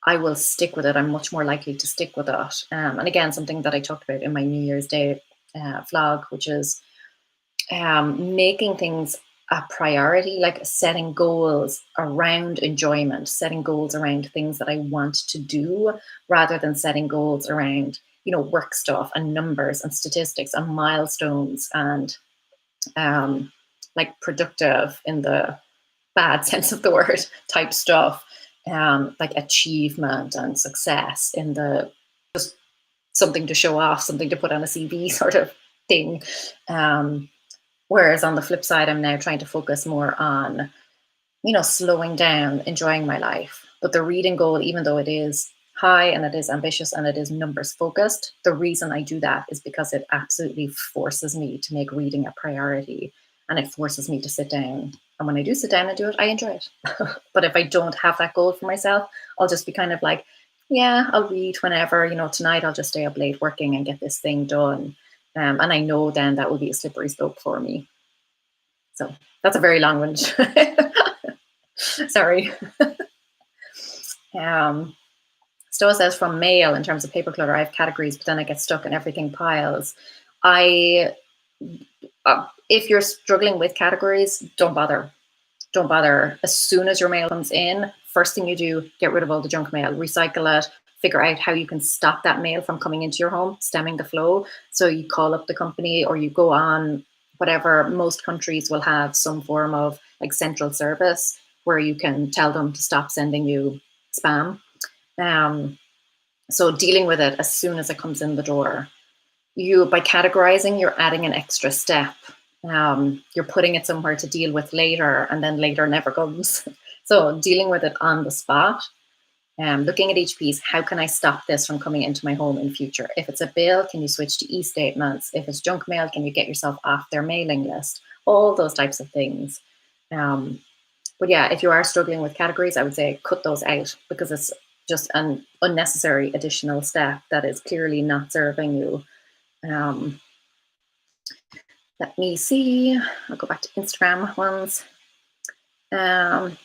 I will stick with it. I'm much more likely to stick with it. And again, something that I talked about in my New Year's Day vlog, which is making things a priority, like setting goals around enjoyment, setting goals around things that I want to do, rather than setting goals around, work stuff and numbers and statistics and milestones and like productive in the bad sense of the word type stuff, like achievement and success in the just something to show off, something to put on a CV sort of thing. Whereas on the flip side, I'm now trying to focus more on, slowing down, enjoying my life. But the reading goal, even though it is high and it is ambitious and it is numbers focused, the reason I do that is because it absolutely forces me to make reading a priority, and it forces me to sit down. And when I do sit down and do it, I enjoy it. But if I don't have that goal for myself, I'll just be kind of like, yeah, I'll read whenever, tonight I'll just stay up late working and get this thing done. And I know then that will be a slippery slope for me. So that's a very long one. Sorry. Stoa says from mail in terms of paper clutter, I have categories, but then I get stuck and everything piles. I if you're struggling with categories, don't bother. Don't bother. As soon as your mail comes in, first thing you do, get rid of all the junk mail, recycle it, figure out how you can stop that mail from coming into your home, stemming the flow. So you call up the company or you go on whatever. Most countries will have some form of like central service where you can tell them to stop sending you spam. So dealing with it as soon as it comes in the door. By categorizing, you're adding an extra step. You're putting it somewhere to deal with later, and then later never comes. So dealing with it on the spot, looking at each piece, how can I stop this from coming into my home in future? If it's a bill, can you switch to e-statements? If it's junk mail, can you get yourself off their mailing list? All those types of things. But yeah, if you are struggling with categories, I would say cut those out because it's just an unnecessary additional step that is clearly not serving you. Let me see. I'll go back to Instagram ones. And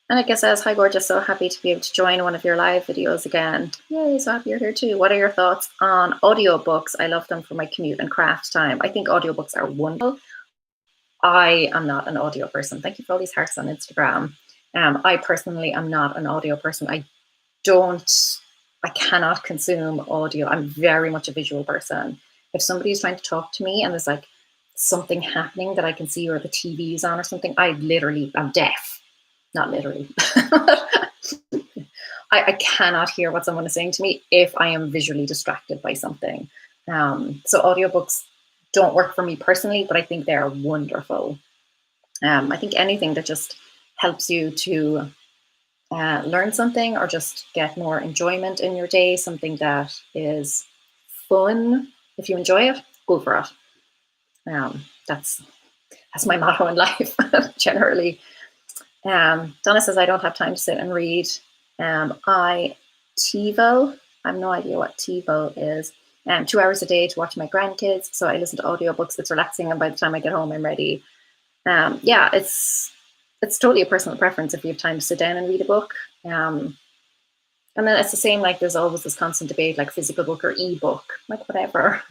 I guess says, hi gorgeous, so happy to be able to join one of your live videos again. Yay, so happy you're here too. What are your thoughts on audiobooks? I love them for my commute and craft time. I think audiobooks are wonderful. I am not an audio person. Thank you for all these hearts on Instagram. I personally am not an audio person. I cannot consume audio. I'm very much a visual person. If somebody's trying to talk to me and there's like something happening that I can see or the TV is on or something, I'm deaf. Not literally. I cannot hear what someone is saying to me if I am visually distracted by something. So audiobooks don't work for me personally, but I think they're wonderful. I think anything that just helps you to learn something or just get more enjoyment in your day, something that is fun. If you enjoy it, go for it. That's my motto in life, generally. Donna says, I don't have time to sit and read. TiVo, I have no idea what TiVo is. 2 hours a day to watch my grandkids. So I listen to audiobooks. It's relaxing. And by the time I get home, I'm ready. Yeah, it's totally a personal preference if you have time to sit down and read a book. And then it's the same, like there's always this constant debate, like physical book or ebook, like whatever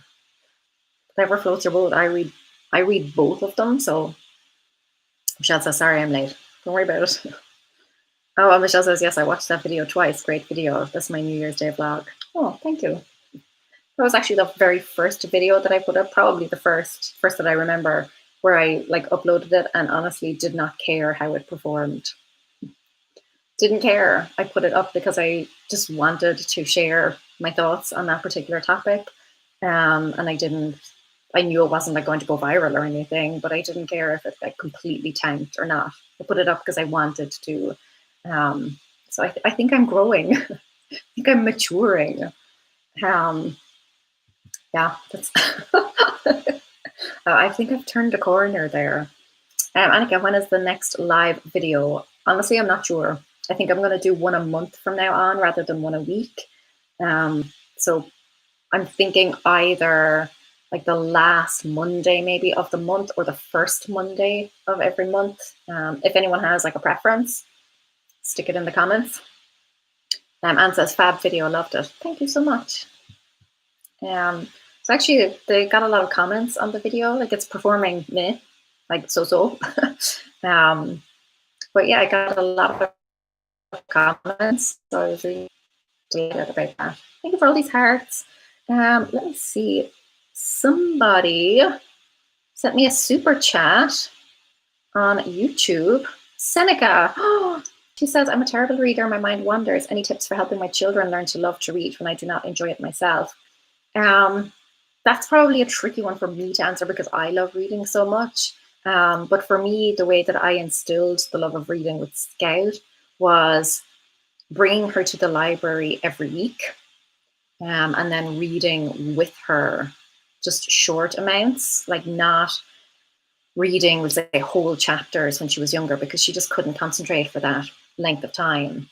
floats your boat. I read both of them. So Michelle says, sorry, I'm late. Don't worry about it. Oh, and Michelle says, yes, I watched that video twice. Great video. This is my New Year's Day vlog. Oh, thank you. That was actually the very first video that I put up, probably the first that I remember, where I like uploaded it and honestly did not care how it performed. Didn't care. I put it up because I just wanted to share my thoughts on that particular topic. And I knew it wasn't like going to go viral or anything, but I didn't care if it like completely tanked or not. I put it up because I wanted to. So I think I'm growing. I think I'm maturing. Yeah, that's. I think I've turned a corner there. Annika, when is the next live video? Honestly, I'm not sure. I think I'm going to do one a month from now on rather than one a week. So I'm thinking either like the last Monday maybe of the month or the first Monday of every month. If anyone has like a preference, stick it in the comments. Anne says, fab video, loved it. Thank you so much. So actually, they got a lot of comments on the video. Like it's performing meh, like so. But yeah, I got a lot of comments, so I was really delighted about that. Thank you for all these hearts. Let me see. Somebody sent me a super chat on YouTube. Seneca. Oh, she says, I'm a terrible reader. My mind wanders. Any tips for helping my children learn to love to read when I do not enjoy it myself? That's probably a tricky one for me to answer because I love reading so much. But for me, the way that I instilled the love of reading with Scout was bringing her to the library every week and then reading with her just short amounts, like not reading, would say, whole chapters when she was younger because she just couldn't concentrate for that length of time.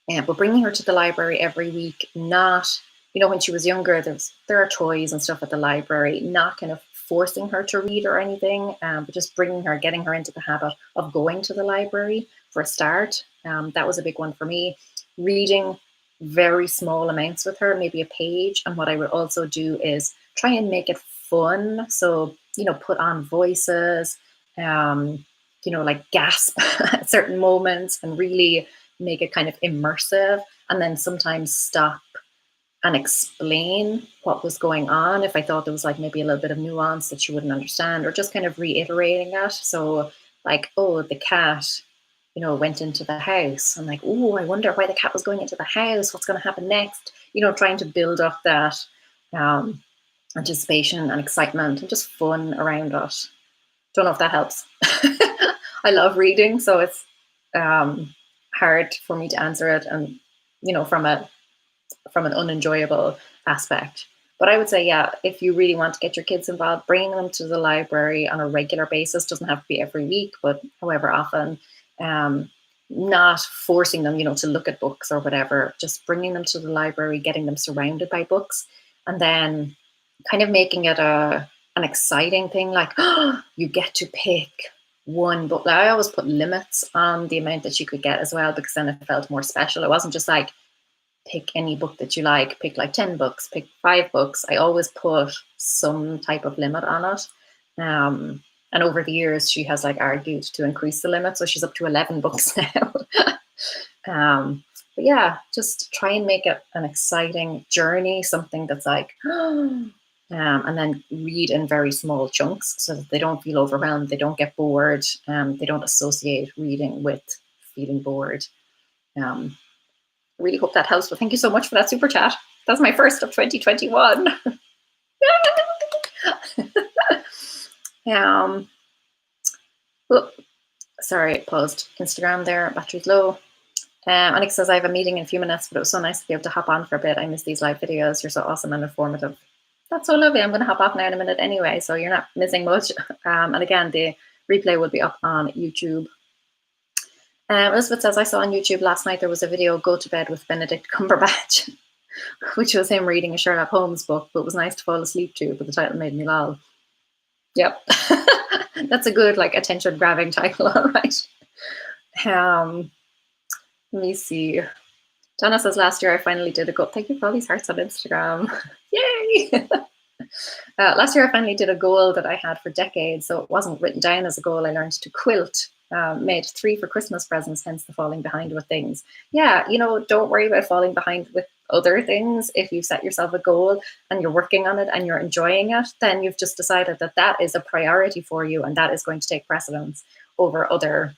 But bringing her to the library every week, not, when she was younger, there are toys and stuff at the library, not kind of forcing her to read or anything, but just getting her into the habit of going to the library for a start. That was a big one for me. Reading very small amounts with her, maybe a page. And what I would also do is try and make it fun. So, put on voices, like gasp at certain moments and really make it kind of immersive. And then sometimes stop and explain what was going on if I thought there was like maybe a little bit of nuance that she wouldn't understand, or just kind of reiterating that. So, like, oh, the cat, went into the house. I'm like, oh, I wonder why the cat was going into the house. What's going to happen next? Trying to build up that um, anticipation and excitement and just fun around it. Don't know if that helps. I love reading, so it's hard for me to answer it, and from an unenjoyable aspect. But I would say, yeah, if you really want to get your kids involved, bringing them to the library on a regular basis, doesn't have to be every week, but however often, not forcing them, to look at books or whatever, just bringing them to the library, getting them surrounded by books, and then kind of making it an exciting thing, like, oh, you get to pick one book. I always put limits on the amount that you could get as well, because then it felt more special. It wasn't just like, pick any book that you like, pick like 10 books, pick 5 books. I always put some type of limit on it. And over the years, she has like argued to increase the limit. So she's up to 11 books now. But yeah, just try and make it an exciting journey, something that's like, and then read in very small chunks so that they don't feel overwhelmed, they don't get bored, they don't associate reading with feeling bored. Really hope that helps. But thank you so much for that super chat. That's my first of 2021. Sorry, paused Instagram there. Battery's low. Anik says, I have a meeting in a few minutes, but it was so nice to be able to hop on for a bit. I miss these live videos. You're so awesome and informative. That's so lovely. I'm going to hop off now in a minute anyway, so you're not missing much. And again, the replay will be up on YouTube. Elizabeth says, I saw on YouTube last night there was a video, Go to Bed with Benedict Cumberbatch, which was him reading a Sherlock Holmes book, but was nice to fall asleep to, but the title made me lol. Yep. That's a good, like, attention-grabbing title, all right. Let me see. Donna says, last year I finally did a goal. Thank you for all these hearts on Instagram. Yay! Last year I finally did a goal that I had for decades, so it wasn't written down as a goal. I learned to quilt. Made 3 for Christmas presents, hence the falling behind with things. Yeah, don't worry about falling behind with other things. If you set yourself a goal and you're working on it and you're enjoying it, then you've just decided that that is a priority for you, and that is going to take precedence over other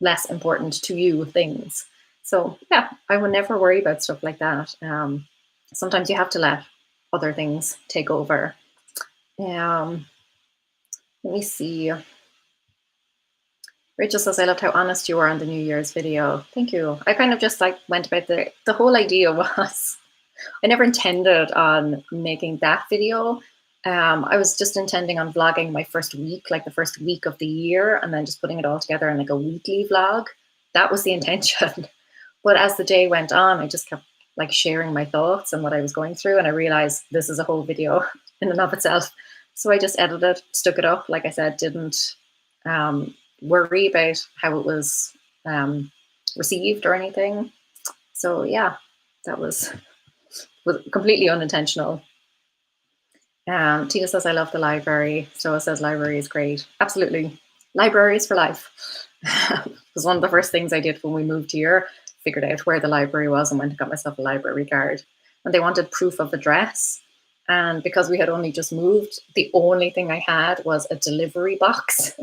less important to you things. So yeah, I would never worry about stuff like that. Sometimes you have to let other things take over. Let me see. Rachel says, I loved how honest you were on the New Year's video. Thank you. I kind of just like went about the whole idea was, I never intended on making that video. I was just intending on vlogging my first week, like the first week of the year, and then just putting it all together in like a weekly vlog. That was the intention. But as the day went on, I just kept like sharing my thoughts and what I was going through. And I realized this is a whole video in and of itself. So I just edited, stuck it up. Like I said, didn't worry about how it was received or anything. So yeah, that was completely unintentional. Tina says, I love the library. Stoa says, library is great. Absolutely. Libraries for life. It was one of the first things I did when we moved here. Figured out where the library was and went and got myself a library card. And they wanted proof of address. And because we had only just moved, the only thing I had was a delivery box.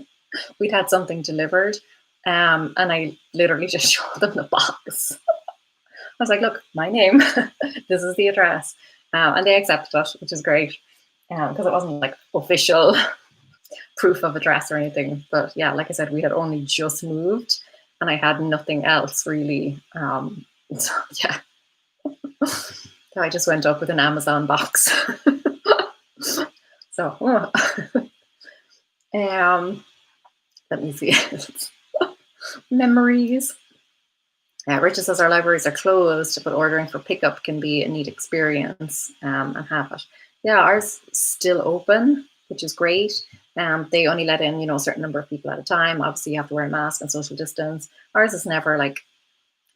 We'd had something delivered. And I literally just showed them the box. I was like, look, my name, this is the address. And they accepted it, which is great. Because it wasn't like official proof of address or anything. But yeah, like I said, we had only just moved and I had nothing else really. So yeah. So I just went up with an Amazon box. So, let me see. Memories. Richard says our libraries are closed, but ordering for pickup can be a neat experience and have it. Yeah, ours still open, which is great. They only let in, a certain number of people at a time. Obviously, you have to wear a mask and social distance. Ours is never like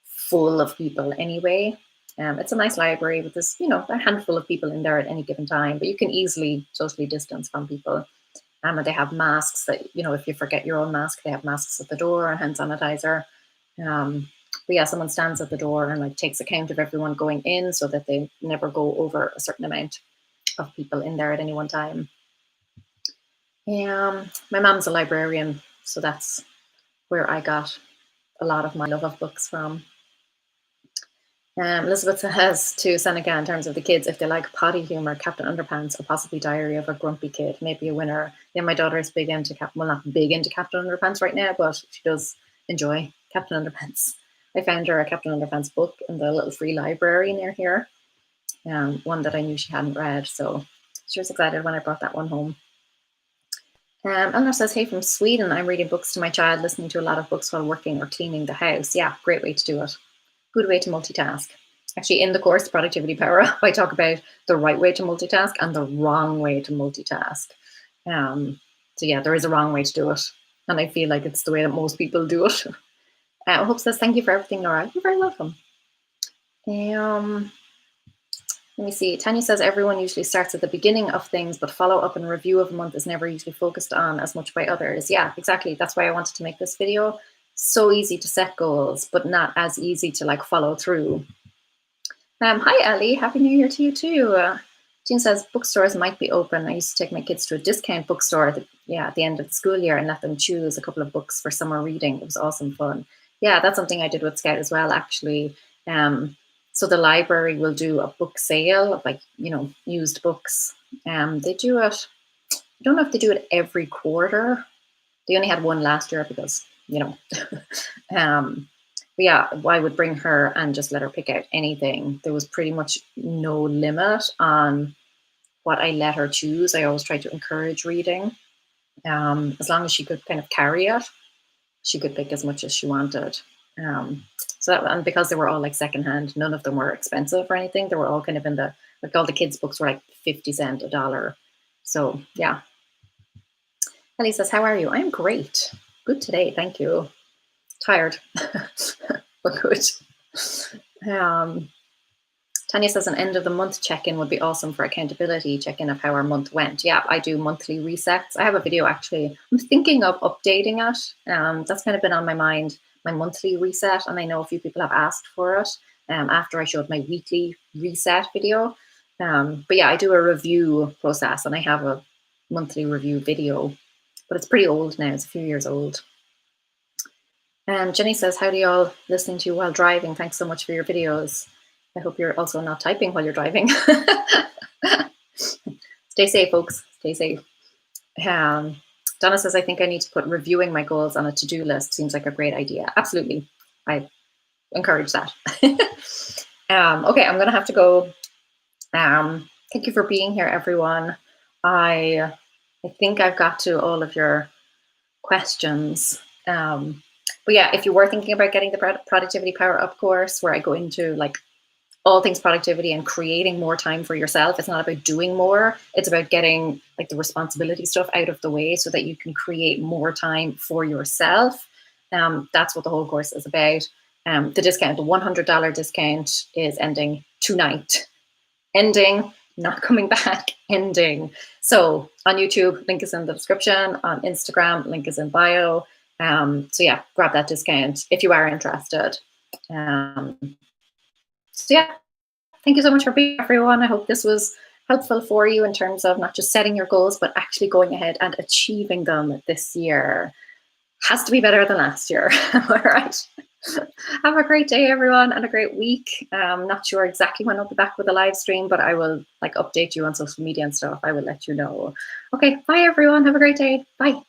full of people anyway. It's a nice library with this, a handful of people in there at any given time, but you can easily socially distance from people. And they have masks that, if you forget your own mask, they have masks at the door and hand sanitizer. But yeah, someone stands at the door and like takes account of everyone going in so that they never go over a certain amount of people in there at any one time. My mom's a librarian, so that's where I got a lot of my love of books from. Elizabeth says to Seneca, in terms of the kids, if they like potty humor, Captain Underpants, or possibly Diary of a Grumpy Kid, maybe a winner. Yeah, my daughter is big into not big into Captain Underpants right now, but she does enjoy Captain Underpants. I found her a Captain Underpants book in the little free library near here, one that I knew she hadn't read, so she was excited when I brought that one home. Eleanor says, hey, from Sweden, I'm reading books to my child, listening to a lot of books while working or cleaning the house. Yeah, great way to do it. Good way to multitask. Actually, in the course Productivity Power Up, I talk about the right way to multitask and the wrong way to multitask. So yeah, there is a wrong way to do it. And I feel like it's the way that most people do it. Hope says, thank you for everything, Laura. You're very welcome. Let me see. Tanya says, everyone usually starts at the beginning of things, but follow up and review of a month is never usually focused on as much by others. Yeah, exactly. That's why I wanted to make this video. So easy to set goals, but not as easy to like follow through. Hi, Ellie. Happy New Year to you too. Jean says, bookstores might be open. I used to take my kids to a discount bookstore at the end of the school year and let them choose a couple of books for summer reading. It was awesome fun. Yeah, that's something I did with Scout as well, actually. So the library will do a book sale of like, used books. They do it, I don't know if they do it every quarter. They only had one last year because, but yeah, I would bring her and just let her pick out anything. There was pretty much no limit on what I let her choose. I always tried to encourage reading. As long as she could kind of carry it, she could pick as much as she wanted. And because they were all like secondhand, none of them were expensive or anything. They were all kind of like all the kids' books were like 50 cents, $1. So yeah. Ellie says, how are you? I'm great. Good today, thank you. Tired, but good. Tanya says an end of the month check-in would be awesome for accountability, check-in of how our month went. Yeah, I do monthly resets. I have a video actually. I'm thinking of updating it. That's kind of been on my mind, my monthly reset, and I know a few people have asked for it after I showed my weekly reset video. But yeah, I do a review process and I have a monthly review video, but it's pretty old now. It's a few years old. Jenny says, how do y'all listening to you while driving? Thanks so much for your videos. I hope you're also not typing while you're driving. Stay safe, folks. Stay safe. Donna says, I think I need to put reviewing my goals on a to-do list. Seems like a great idea. Absolutely. I encourage that. Okay, I'm going to have to go. Thank you for being here, everyone. I think I've got to all of your questions. But yeah, if you were thinking about getting the Productivity Power Up course, where I go into like all things productivity and creating more time for yourself, it's not about doing more. It's about getting like the responsibility stuff out of the way so that you can create more time for yourself. That's what the whole course is about. The discount, the $100 discount is ending tonight. Ending, not coming back, ending. So on YouTube, link is in the description. On Instagram, link is in bio. So yeah, grab that discount if you are interested. So yeah, thank you so much for being here, everyone. I hope this was helpful for you in terms of not just setting your goals, but actually going ahead and achieving them this year. Has to be better than last year. All right. Have a great day, everyone, and a great week. Not sure exactly when I'll be back with a live stream, but I will like update you on social media and stuff. I will let you know. Okay, bye, everyone. Have a great day. Bye.